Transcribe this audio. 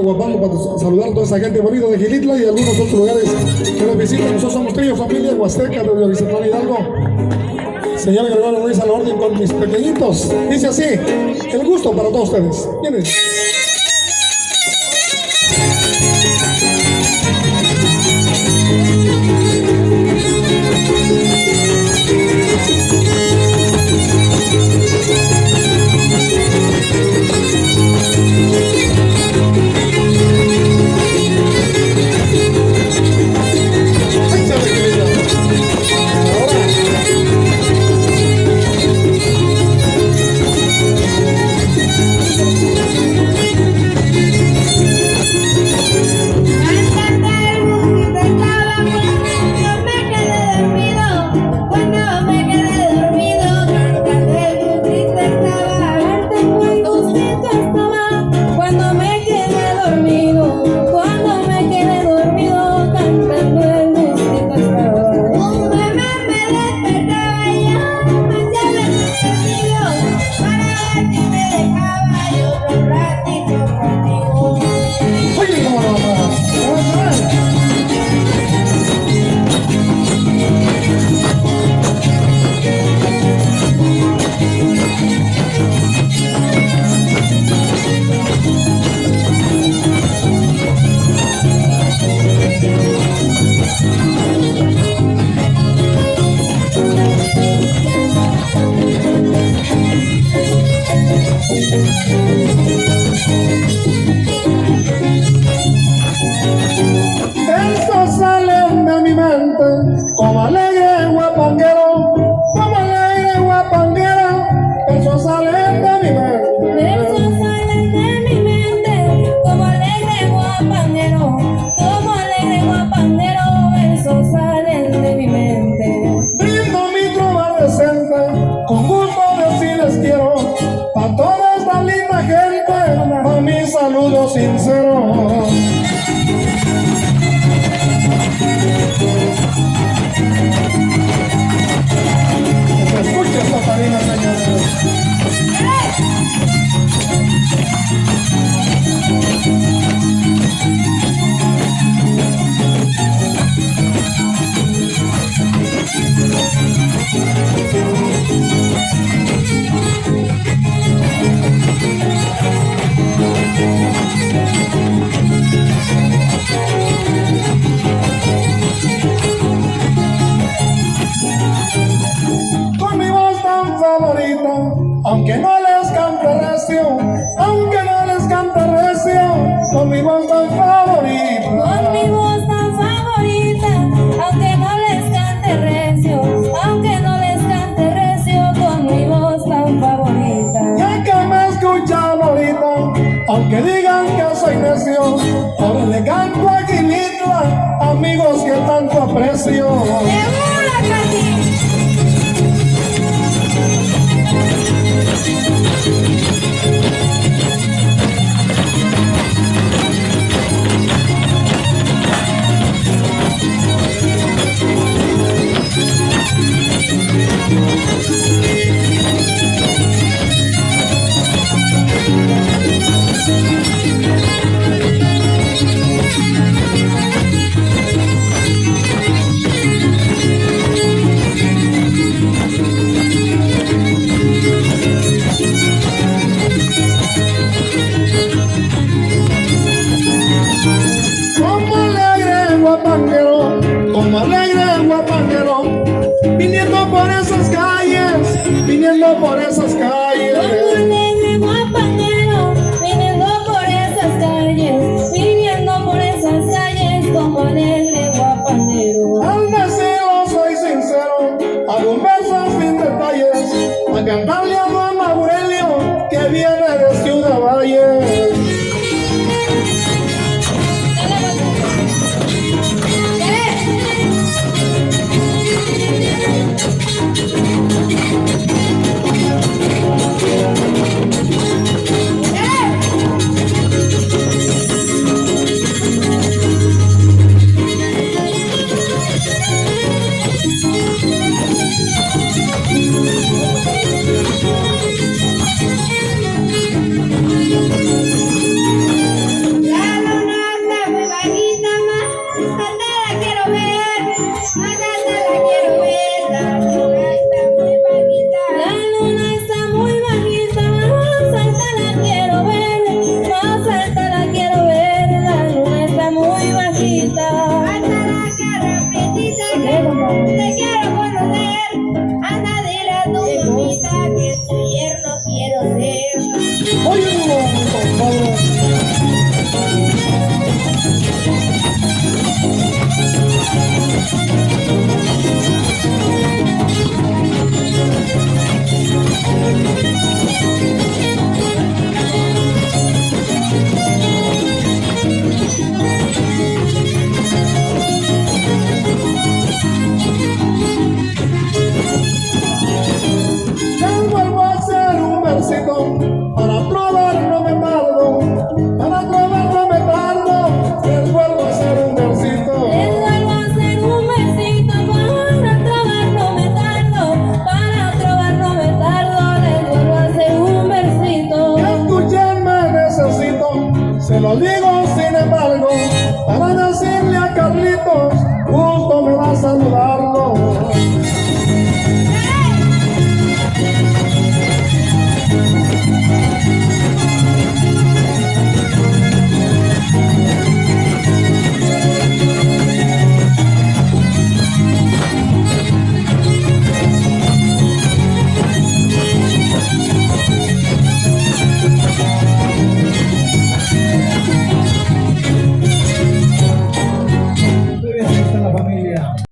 Guapango para saludar a toda esa gente bonita de Gilitla y algunos otros lugares que nos visitan. Nosotros somos Trío Familia Huasteca de Bicentenal Hidalgo. Señor Gregorio Ruiz a la orden con mis pequeñitos. Dice así, el gusto para todos ustedes. ¿Quiénes? Estos salen de mi mente como alegre guapanguero, como alegre guapanguero. Esos salen de mi mente. Versos salen de mi mente como alegre guapanguero, como alegre guapanguero. Versos salen de mi mente. Brindo mi trova decente, con gusto decirles quiero, pa' toda esta linda gente, pa' mi saludo sincero. Escucha esta tarima, señores. Con mi voz tan favorita, aunque no les cante recio, aunque no les cante recio, con mi voz tan favorita. Con mi voz tan favorita, aunque no les cante recio, aunque no les cante recio, con mi voz tan favorita. Ya que me escuchan ahorita, aunque digan que soy necio, ahora le canto a Gilitla, amigos que tanto aprecio. ¡Segura, Katy! Como alegre guapanguero, viniendo por esas calles, viniendo por esas calles. Como alegre guapanguero, viniendo por esas calles, viniendo por esas calles, como alegre guapanguero. Al decirlo soy sincero, hago un verso sin detalles, a cantarle a Don Aurelio, que viene de Ciudad Valle. para decirle a Carlitos, justo me va a saludar.